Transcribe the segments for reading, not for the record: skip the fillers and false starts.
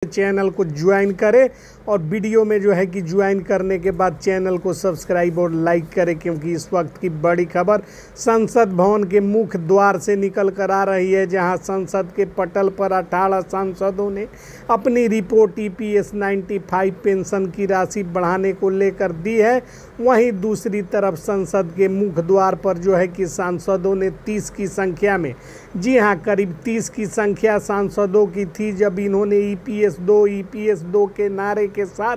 Channel को join करें और वीडियो में जो है कि ज्वाइन करने के बाद चैनल को सब्सक्राइब और लाइक करें, क्योंकि इस वक्त की बड़ी खबर संसद भवन के मुख्य द्वार से निकल कर आ रही है, जहां संसद के पटल पर 18 सांसदों ने अपनी रिपोर्ट EPS 95 पेंशन की राशि बढ़ाने को लेकर दी है। वहीं दूसरी तरफ संसद के मुख्य द्वार पर जो है कि सांसदों ने 30 की संख्या में, जी हाँ करीब 30 की संख्या सांसदों की थी, जब इन्होंने EPS 2 के नारे के साथ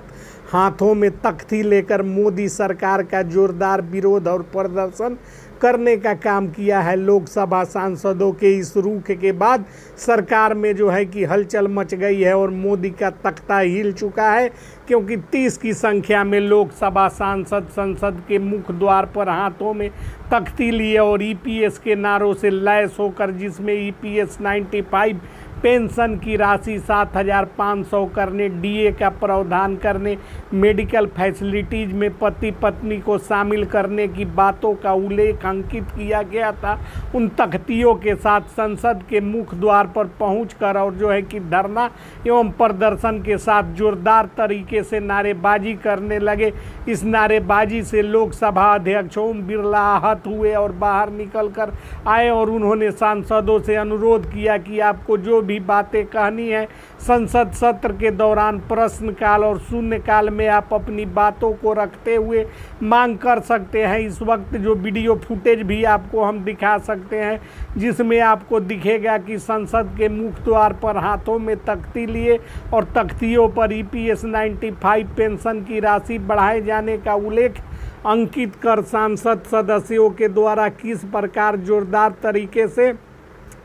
हाथों में तख्ती लेकर मोदी सरकार का जोरदार विरोध और प्रदर्शन करने का काम किया है। लोकसभा सांसदों के इस रुख के बाद सरकार में जो है कि हलचल मच गई है और मोदी का तख्ता हिल चुका है, क्योंकि 30 की संख्या में लोकसभा सांसद संसद के मुख्य द्वार पर हाथों में तख्ती लिए और EPS के नारों से लैस होकर, जिसमें EPS 95 पेंशन की राशि 7,500 करने, DA का प्रावधान करने, मेडिकल फैसिलिटीज में पति पत्नी को शामिल करने की बातों का उल्लेख अंकित किया गया था। उन तख्तियों के साथ संसद के मुख्य द्वार पर पहुंचकर और जो है कि धरना एवं प्रदर्शन के साथ जोरदार तरीके से नारेबाजी करने लगे। इस नारेबाजी से लोकसभा अध्यक्ष ओम बिरला आहत हुए और बाहर निकल कर आए और उन्होंने सांसदों से अनुरोध किया कि आपको जो भी बातें कहनी है संसद सत्र के दौरान प्रश्नकाल और शून्यकाल में आप अपनी बातों को रखते हुए मांग कर सकते हैं। इस वक्त जो वीडियो फुटेज भी आपको हम दिखा सकते हैं, जिसमें आपको दिखेगा कि संसद के मुख्य द्वार पर हाथों में तख्ती लिए और तख्तियों पर EPS 95 पेंशन की राशि बढ़ाए जाने का उल्लेख अंकित कर सांसद सदस्यों के द्वारा किस प्रकार जोरदार तरीके से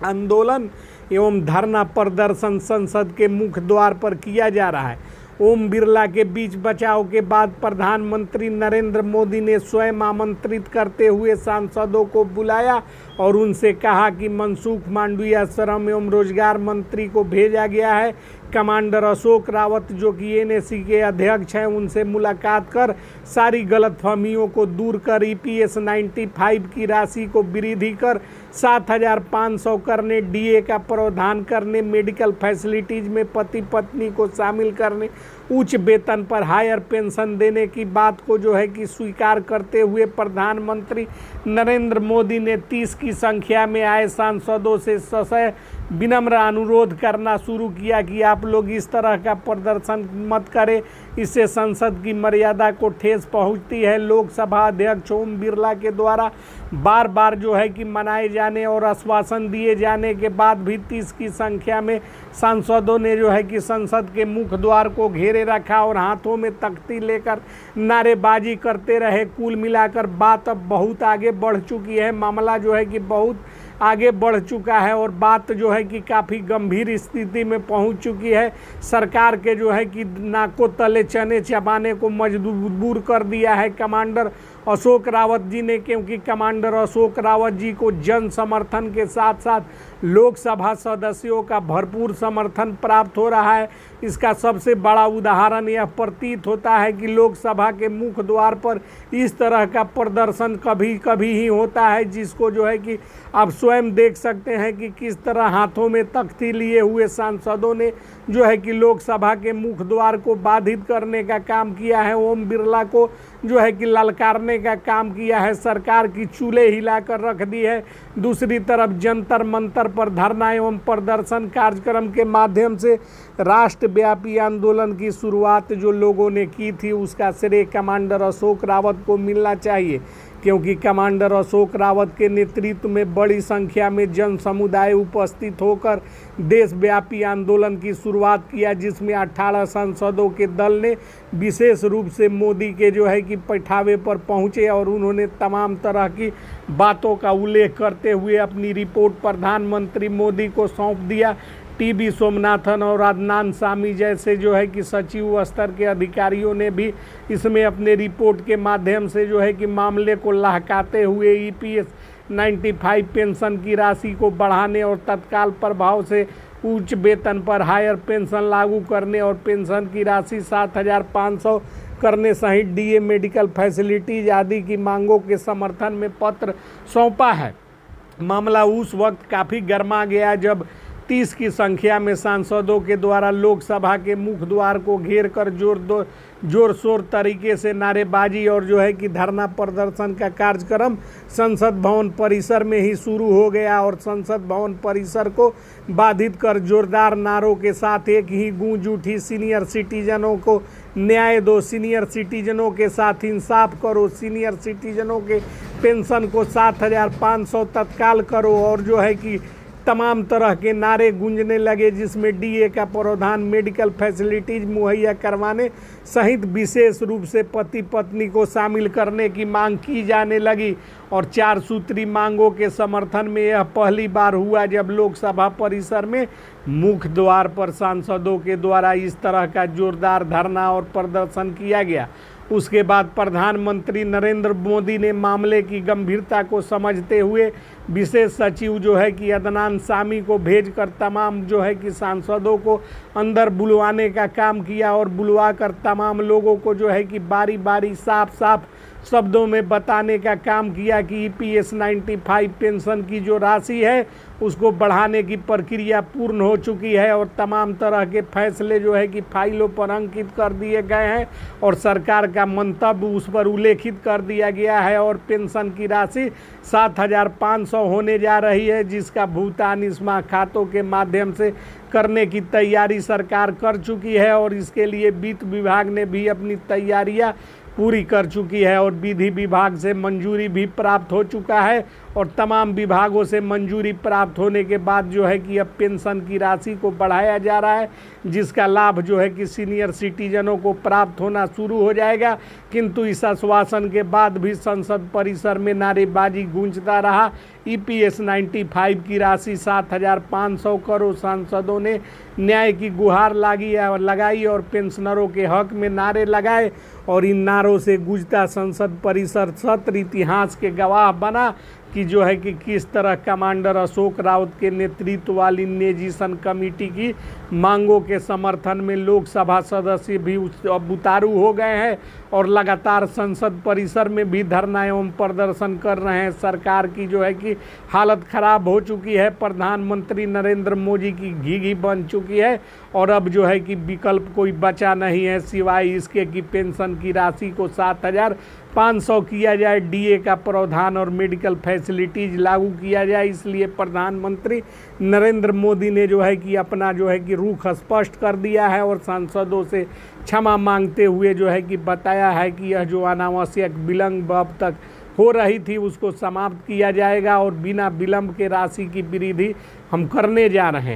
आंदोलन एवं धरना प्रदर्शन संसद के मुख्य द्वार पर किया जा रहा है। ओम बिरला के बीच बचाव के बाद प्रधानमंत्री नरेंद्र मोदी ने स्वयं आमंत्रित करते हुए सांसदों को बुलाया और उनसे कहा कि मनसुख मांडविया श्रम एवं रोजगार मंत्री को भेजा गया है। कमांडर अशोक रावत जो कि NSC के अध्यक्ष हैं, उनसे मुलाकात कर सारी गलतफहमियों को दूर कर EPS 95 की राशि को वृद्धि कर 7,500 करने, DA का प्रावधान करने, मेडिकल फैसिलिटीज में पति पत्नी को शामिल करने, उच्च वेतन पर हायर पेंशन देने की बात को जो है कि स्वीकार करते हुए प्रधानमंत्री नरेंद्र मोदी ने 30 की संख्या में आए सांसदों से ससय विनम्र अनुरोध करना शुरू किया कि आप लोग इस तरह का प्रदर्शन मत करें, इससे संसद की मर्यादा को ठेस पहुंचती है। लोकसभा अध्यक्ष ओम बिरला के द्वारा बार बार जो है कि मनाए जाने और आश्वासन दिए जाने के बाद भी 30 की संख्या में सांसदों ने जो है कि संसद के मुख्य द्वार को घेरे रखा और हाथों में तख्ती लेकर नारेबाजी करते रहे। कुल मिलाकर बात अब बहुत आगे बढ़ चुकी है, मामला जो है कि बहुत आगे बढ़ चुका है और बात जो है कि काफ़ी गंभीर स्थिति में पहुंच चुकी है। सरकार के जो है कि नाकों तले चने चबाने को मजबूर कर दिया है कमांडर अशोक रावत जी ने, क्योंकि कमांडर अशोक रावत जी को जन समर्थन के साथ साथ लोकसभा सदस्यों का भरपूर समर्थन प्राप्त हो रहा है। इसका सबसे बड़ा उदाहरण यह प्रतीत होता है कि लोकसभा के मुख्य द्वार पर इस तरह का प्रदर्शन कभी कभी ही होता है, जिसको जो है कि आप स्वयं देख सकते हैं कि किस तरह हाथों में तख्ती लिए हुए सांसदों ने जो है कि लोकसभा के मुख्य द्वार को बाधित करने का काम किया है। ओम बिरला को जो है कि ललकारने का काम किया है, सरकार की चूल्हे हिलाकर रख दी है। दूसरी तरफ जंतर मंतर पर धरना एवं प्रदर्शन कार्यक्रम के माध्यम से राष्ट्रव्यापी आंदोलन की शुरुआत जो लोगों ने की थी, उसका श्रेय कमांडर अशोक रावत को मिलना चाहिए, क्योंकि कमांडर अशोक रावत के नेतृत्व में बड़ी संख्या में जन समुदाय उपस्थित होकर देशव्यापी आंदोलन की शुरुआत किया, जिसमें 18 सांसदों के दल ने विशेष रूप से मोदी के जो है कि पैठावे पर पहुंचे और उन्होंने तमाम तरह की बातों का उल्लेख करते हुए अपनी रिपोर्ट प्रधानमंत्री मोदी को सौंप दिया। TB सोमनाथन और अदनान सामी जैसे जो है कि सचिव स्तर के अधिकारियों ने भी इसमें अपने रिपोर्ट के माध्यम से जो है कि मामले को लहकाते हुए EPS 95 पेंशन की राशि को बढ़ाने और तत्काल प्रभाव से उच्च वेतन पर हायर पेंशन लागू करने और पेंशन की राशि 7,500 करने सहित DA मेडिकल फैसिलिटीज आदि की मांगों के समर्थन में पत्र सौंपा है। मामला उस वक्त काफ़ी गर्मा गया जब 30 की संख्या में सांसदों के द्वारा लोकसभा के मुख्य द्वार को घेर कर जोर शोर तरीके से नारेबाजी और जो है कि धरना प्रदर्शन का कार्यक्रम संसद भवन परिसर में ही शुरू हो गया और संसद भवन परिसर को बाधित कर जोरदार नारों के साथ एक ही गूंज उठी, सीनियर सिटीजनों को न्याय दो, सीनियर सिटीजनों के साथ इंसाफ करो, सीनियर सिटीजनों के पेंशन को 7,500 तत्काल करो और जो है कि तमाम तरह के नारे गूंजने लगे, जिसमें डीए का प्रावधान, मेडिकल फैसिलिटीज मुहैया करवाने सहित विशेष रूप से पति पत्नी को शामिल करने की मांग की जाने लगी। और 4 सूत्री मांगों के समर्थन में यह पहली बार हुआ जब लोकसभा परिसर में मुख्य द्वार पर सांसदों के द्वारा इस तरह का जोरदार धरना और प्रदर्शन किया गया। उसके बाद प्रधानमंत्री नरेंद्र मोदी ने मामले की गंभीरता को समझते हुए विशेष सचिव जो है कि अदनान सामी को भेजकर तमाम जो है कि सांसदों को अंदर बुलवाने का काम किया और बुलवा कर तमाम लोगों को जो है कि बारी बारी साफ साफ शब्दों में बताने का काम किया कि EPS 95 पेंशन की जो राशि है उसको बढ़ाने की प्रक्रिया पूर्ण हो चुकी है और तमाम तरह के फैसले जो है कि फाइलों पर अंकित कर दिए गए हैं और सरकार का मंतव्य उस पर उल्लेखित कर दिया गया है और पेंशन की राशि 7,500 होने जा रही है, जिसका भुगतान इस माह खातों के माध्यम से करने की तैयारी सरकार कर चुकी है और इसके लिए वित्त विभाग ने भी अपनी तैयारियां पूरी कर चुकी है और विधि विभाग से मंजूरी भी प्राप्त हो चुका है और तमाम विभागों से मंजूरी प्राप्त होने के बाद जो है कि अब पेंशन की राशि को बढ़ाया जा रहा है, जिसका लाभ जो है कि सीनियर सिटीजनों को प्राप्त होना शुरू हो जाएगा। किंतु इस आश्वासन के बाद भी संसद परिसर में नारेबाजी गूंजता रहा। EPS 95 की राशि 7,500 करोड़ सांसदों ने न्याय की गुहार लगाई और पेंशनरों के हक में नारे लगाए और इन नारों से गूंजता संसद परिसर सत्र इतिहास के गवाह बना कि जो है कि किस तरह कमांडर अशोक रावत के नेतृत्व वाली नेजीशन कमेटी की मांगों के समर्थन में लोकसभा सदस्य भी अब उतारू हो गए हैं और लगातार संसद परिसर में भी धरना एवं प्रदर्शन कर रहे हैं। सरकार की जो है कि हालत खराब हो चुकी है, प्रधानमंत्री नरेंद्र मोदी की घी बन चुकी है और अब जो है कि विकल्प कोई बचा नहीं है सिवाय इसके कि पेंशन की राशि को 7,500 किया जाए, DA का प्रावधान और मेडिकल फैसिलिटीज लागू किया जाए। इसलिए प्रधानमंत्री नरेंद्र मोदी ने जो है कि अपना जो है कि रुख स्पष्ट कर दिया है और सांसदों से क्षमा मांगते हुए जो है कि बताया है कि यह जो अनावश्यक विलंब अब तक हो रही थी उसको समाप्त किया जाएगा और बिना विलंब के राशि की वृद्धि हम करने जा रहे हैं।